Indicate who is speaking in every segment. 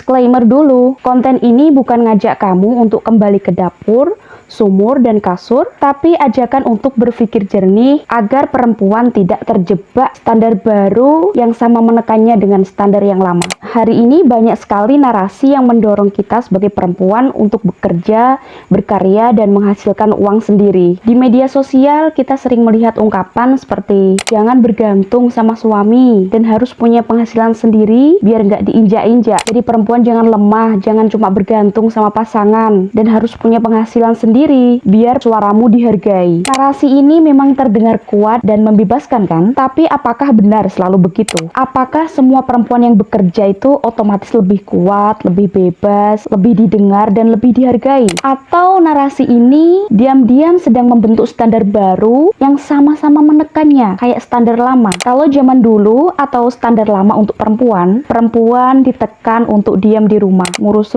Speaker 1: Disclaimer dulu, konten ini bukan ngajak kamu untuk kembali ke dapur, sumur, dan kasur, tapi ajakan untuk berpikir jernih agar perempuan tidak terjebak standar baru yang sama menekannya dengan standar yang lama. Hari ini banyak sekali narasi yang mendorong kita sebagai perempuan untuk bekerja, berkarya, dan menghasilkan uang sendiri. Di media sosial, kita sering melihat ungkapan seperti jangan bergantung sama suami dan harus punya penghasilan sendiri biar nggak diinjak-injak. Jadi perempuan jangan lemah, jangan cuma bergantung sama pasangan, dan harus punya penghasilan sendiri biar suaramu dihargai. Narasi ini memang terdengar kuat dan membebaskan kan? Tapi apakah benar selalu begitu? Apakah semua perempuan yang bekerja itu otomatis lebih kuat, lebih bebas, lebih didengar, dan lebih dihargai? Atau narasi ini diam-diam sedang membentuk standar baru yang sama-sama menekannya, kayak standar lama? Kalau zaman dulu atau standar lama untuk perempuan ditekan untuk diam di rumah, ngurus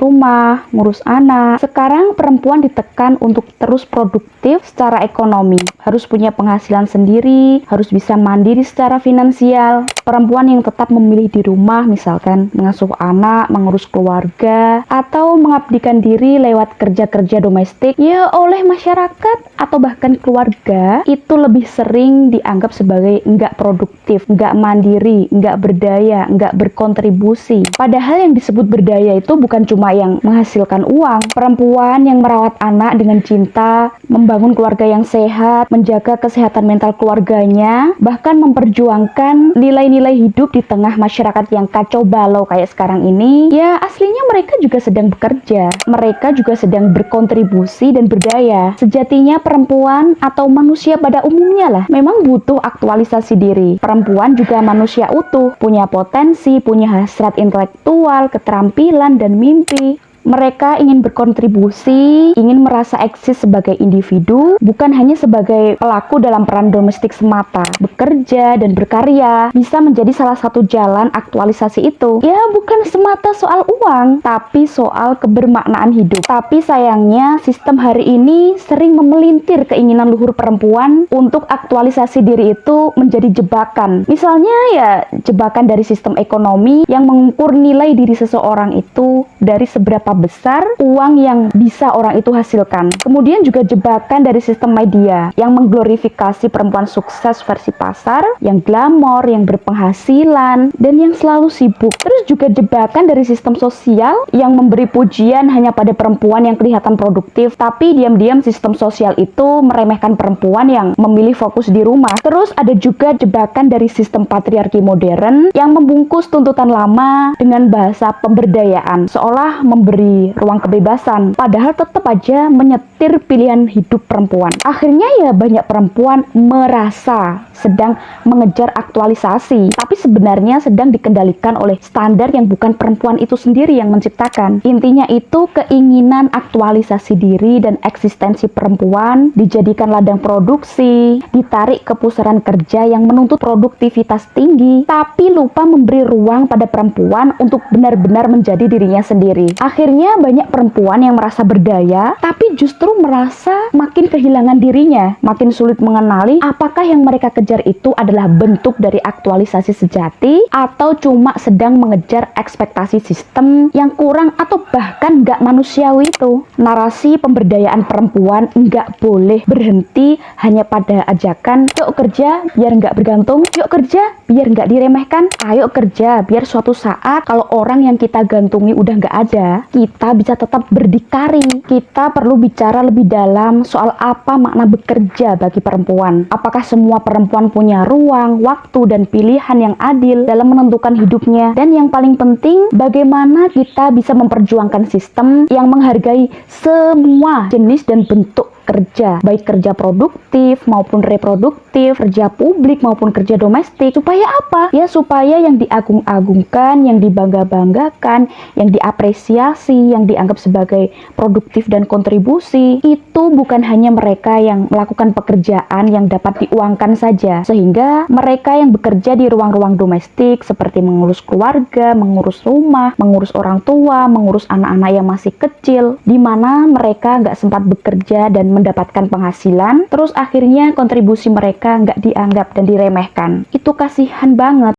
Speaker 1: anak. Sekarang perempuan ditekan untuk terus produktif secara ekonomi, harus punya penghasilan sendiri, harus bisa mandiri secara finansial. Perempuan yang tetap memilih di rumah, misalkan mengasuh anak, mengurus keluarga, atau mengabdikan diri lewat kerja-kerja domestik, ya oleh masyarakat atau bahkan keluarga, itu lebih sering dianggap sebagai nggak produktif, nggak mandiri, nggak berdaya, nggak berkontribusi. Padahal yang disebut berdaya itu bukan cuma yang menghasilkan uang. Perempuan yang merawat anak dengan cinta, membangun keluarga yang sehat, menjaga kesehatan mental keluarganya, bahkan memperjuangkan nilai-nilai hidup di tengah masyarakat yang kacau balau kayak sekarang ini, ya aslinya mereka juga sedang bekerja. Mereka juga sedang berkontribusi dan berdaya. Sejatinya perempuan atau manusia pada umumnya lah memang butuh aktualisasi diri. Perempuan juga manusia utuh, punya potensi, punya hasrat intelektual, keterampilan, dan mimpi. Mereka ingin berkontribusi, ingin merasa eksis sebagai individu, bukan hanya sebagai pelaku dalam peran domestik semata. Bekerja dan berkarya bisa menjadi salah satu jalan aktualisasi itu. Ya, bukan semata soal uang, tapi soal kebermaknaan hidup. Tapi sayangnya, sistem hari ini sering memelintir keinginan luhur perempuan untuk aktualisasi diri itu menjadi jebakan. Misalnya ya, jebakan dari sistem ekonomi yang mengukur nilai diri seseorang itu dari seberapa besar uang yang bisa orang itu hasilkan. Kemudian juga jebakan dari sistem media yang mengglorifikasi perempuan sukses versi pasar, yang glamor, yang berpenghasilan, dan yang selalu sibuk. Terus juga jebakan dari sistem sosial yang memberi pujian hanya pada perempuan yang kelihatan produktif, tapi diam-diam sistem sosial itu meremehkan perempuan yang memilih fokus di rumah. Terus ada juga jebakan dari sistem patriarki modern yang membungkus tuntutan lama dengan bahasa pemberdayaan, seolah memberi ruang kebebasan, padahal tetap aja menyetir pilihan hidup perempuan. Akhirnya ya banyak perempuan merasa sedang mengejar aktualisasi, tapi sebenarnya sedang dikendalikan oleh standar yang bukan perempuan itu sendiri yang menciptakan. Intinya itu keinginan aktualisasi diri dan eksistensi perempuan dijadikan ladang produksi, ditarik ke pusaran kerja yang menuntut produktivitas tinggi, tapi lupa memberi ruang pada perempuan untuk benar-benar menjadi dirinya sendiri. Akhirnya banyak perempuan yang merasa berdaya, tapi justru merasa makin kehilangan dirinya, makin sulit mengenali apakah yang mereka kejar itu adalah bentuk dari aktualisasi sejati atau cuma sedang mengejar ekspektasi sistem yang kurang atau bahkan nggak manusiawi itu. Narasi pemberdayaan perempuan nggak boleh berhenti hanya pada ajakan, yuk kerja biar nggak bergantung, yuk kerja biar nggak diremehkan, ayo kerja biar suatu saat kalau orang yang kita gantungi udah nggak ada, kita bisa tetap berdikari. Kita perlu bicara lebih dalam soal apa makna bekerja bagi perempuan. Apakah semua perempuan punya ruang, waktu, dan pilihan yang adil dalam menentukan hidupnya? Dan yang paling penting, bagaimana kita bisa memperjuangkan sistem yang menghargai semua jenis dan bentuk kerja, baik kerja produktif maupun reproduktif, kerja publik maupun kerja domestik. Supaya apa? Ya supaya yang diagung-agungkan, yang dibangga-banggakan, yang diapresiasi, yang dianggap sebagai produktif dan kontribusi, itu bukan hanya mereka yang melakukan pekerjaan yang dapat diuangkan saja. Sehingga mereka yang bekerja di ruang-ruang domestik seperti mengurus keluarga, mengurus rumah, mengurus orang tua, mengurus anak-anak yang masih kecil, di mana mereka nggak sempat bekerja dan mendapatkan penghasilan, terus akhirnya kontribusi mereka nggak dianggap dan diremehkan. Itu kasihan banget.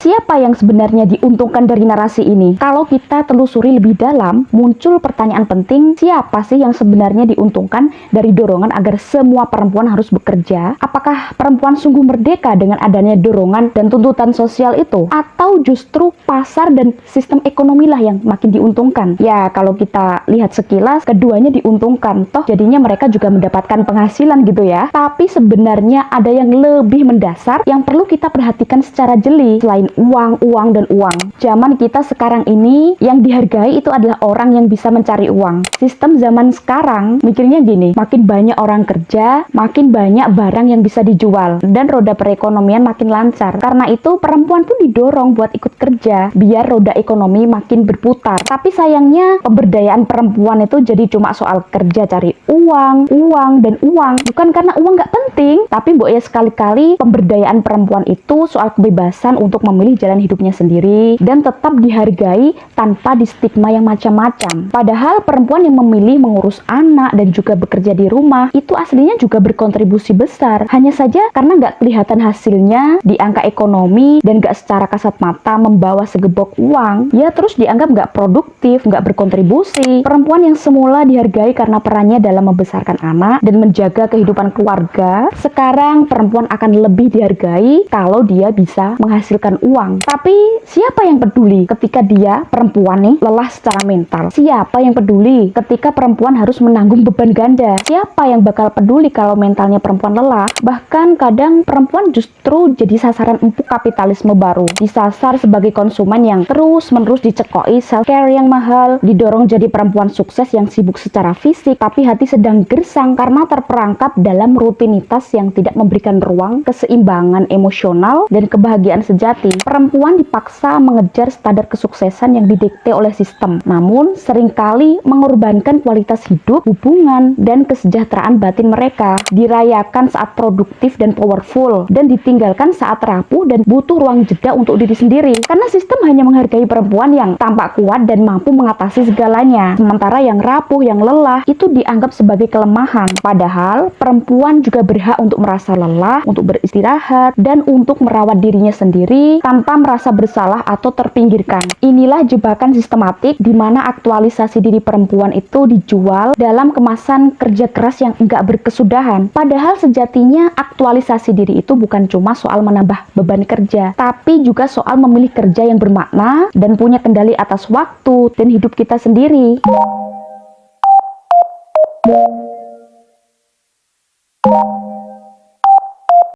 Speaker 1: siapa yang sebenarnya diuntungkan dari narasi ini? Kalau kita telusuri lebih dalam, muncul pertanyaan penting, siapa sih yang sebenarnya diuntungkan dari dorongan agar semua perempuan harus bekerja? Apakah perempuan sungguh merdeka dengan adanya dorongan dan tuntutan sosial itu? Atau justru pasar dan sistem ekonomi lah yang makin diuntungkan? Ya, kalau kita lihat sekilas, keduanya diuntungkan. Toh jadinya mereka juga mendapatkan penghasilan gitu ya. Tapi sebenarnya ada yang lebih mendasar yang perlu kita perhatikan secara jeli. Selain uang, uang, dan uang. Zaman kita sekarang ini yang dihargai itu adalah orang yang bisa mencari uang. Sistem zaman sekarang mikirnya gini, makin banyak orang kerja, makin banyak barang yang bisa dijual, dan roda perekonomian makin lancar. Karena itu perempuan pun didorong buat ikut kerja, biar roda ekonomi makin berputar. Tapi sayangnya pemberdayaan perempuan itu jadi cuma soal kerja cari uang, uang, dan uang. Bukan karena uang nggak penting, tapi ya sekali-kali pemberdayaan perempuan itu soal kebebasan untuk memilih jalan hidupnya sendiri dan tetap dihargai tanpa distigma yang macam-macam. Padahal perempuan yang memilih mengurus anak dan juga bekerja di rumah itu aslinya juga berkontribusi besar. Hanya saja karena nggak kelihatan hasilnya di angka ekonomi dan nggak secara kasat mata membawa segebok uang, ya terus dianggap nggak produktif, nggak berkontribusi. Perempuan yang semula dihargai karena perannya dalam membesarkan anak dan menjaga kehidupan keluarga, sekarang perempuan akan lebih dihargai kalau dia bisa menghasilkan uang. Tapi siapa yang peduli ketika dia perempuan nih lelah secara mental? Siapa yang peduli ketika perempuan harus menanggung beban ganda? Siapa yang bakal peduli kalau mentalnya perempuan lelah? Bahkan kadang perempuan justru jadi sasaran empuk kapitalisme baru. Disasar sebagai konsumen yang terus-menerus dicekoi self-care yang mahal, didorong jadi perempuan sukses yang sibuk secara fisik, tapi hati sedang gersang karena terperangkap dalam rutinitas yang tidak memberikan ruang keseimbangan emosional dan kebahagiaan sejati. Perempuan dipaksa mengejar standar kesuksesan yang didikte oleh sistem, namun seringkali mengorbankan kualitas hidup, hubungan, dan kesejahteraan batin mereka. Dirayakan saat produktif dan powerful, dan ditinggalkan saat rapuh dan butuh ruang jeda untuk diri sendiri. Karena sistem hanya menghargai perempuan yang tampak kuat dan mampu mengatasi segalanya, sementara yang rapuh, yang lelah, itu dianggap sebagai kelemahan. Padahal perempuan juga berhak untuk merasa lelah, untuk beristirahat, dan untuk merawat dirinya sendiri tanpa merasa bersalah atau terpinggirkan. Inilah jebakan sistematik di mana aktualisasi diri perempuan itu dijual dalam kemasan kerja keras yang enggak berkesudahan. Padahal sejatinya aktualisasi diri itu bukan cuma soal menambah beban kerja, tapi juga soal memilih kerja yang bermakna dan punya kendali atas waktu dan hidup kita sendiri.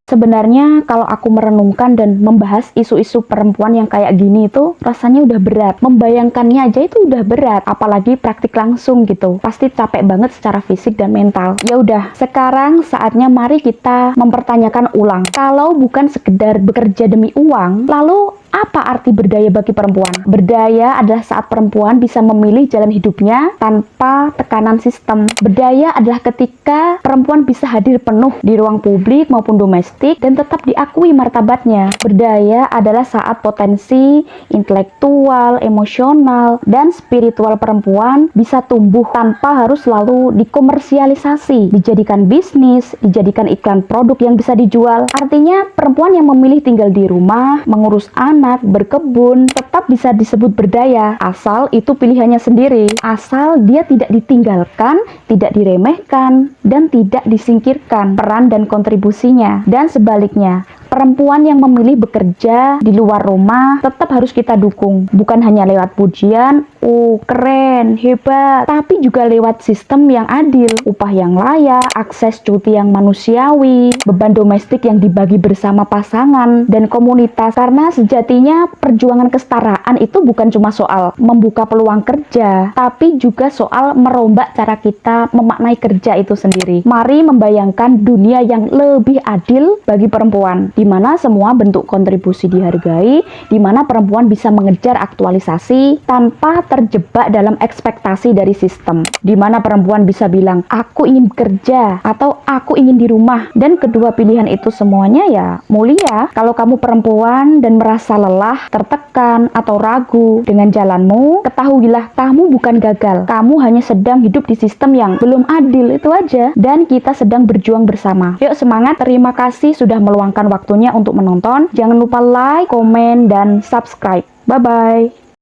Speaker 1: Sebenarnya kalau aku merenungkan dan membahas isu-isu perempuan yang kayak gini itu rasanya udah berat. Membayangkannya aja itu udah berat, apalagi praktik langsung gitu. Pasti capek banget secara fisik dan mental. Ya udah, sekarang saatnya mari kita mempertanyakan ulang. Kalau bukan sekedar bekerja demi uang, lalu apa arti berdaya bagi perempuan? Berdaya adalah saat perempuan bisa memilih jalan hidupnya tanpa tekanan sistem. Berdaya adalah ketika perempuan bisa hadir penuh di ruang publik maupun domestik dan tetap diakui martabatnya. Berdaya adalah saat potensi intelektual, emosional, dan spiritual perempuan bisa tumbuh tanpa harus selalu dikomersialisasi, dijadikan bisnis, dijadikan iklan produk yang bisa dijual. Artinya perempuan yang memilih tinggal di rumah, mengurus anak, berkebun, tetap bisa disebut berdaya, asal itu pilihannya sendiri, asal dia tidak ditinggalkan, tidak diremehkan, dan tidak disingkirkan peran dan kontribusinya. Dan sebaliknya, perempuan yang memilih bekerja di luar rumah tetap harus kita dukung, bukan hanya lewat pujian, oh keren, hebat, tapi juga lewat sistem yang adil, upah yang layak, akses cuti yang manusiawi, beban domestik yang dibagi bersama pasangan dan komunitas. Karena sejatinya perjuangan kesetaraan itu bukan cuma soal membuka peluang kerja, tapi juga soal merombak cara kita memaknai kerja itu sendiri. Mari membayangkan dunia yang lebih adil bagi perempuan, di mana semua bentuk kontribusi dihargai, di mana perempuan bisa mengejar aktualisasi tanpa terjebak dalam ekspektasi dari sistem, di mana perempuan bisa bilang aku ingin bekerja atau aku ingin di rumah, dan kedua pilihan itu semuanya ya mulia. Kalau kamu perempuan dan merasa lelah, tertekan, atau ragu dengan jalanmu, ketahuilah kamu bukan gagal, kamu hanya sedang hidup di sistem yang belum adil, itu aja, dan kita sedang berjuang bersama. Yuk semangat, terima kasih sudah meluangkan waktu waktunya untuk menonton. Jangan lupa like, komen, dan subscribe. Bye-bye.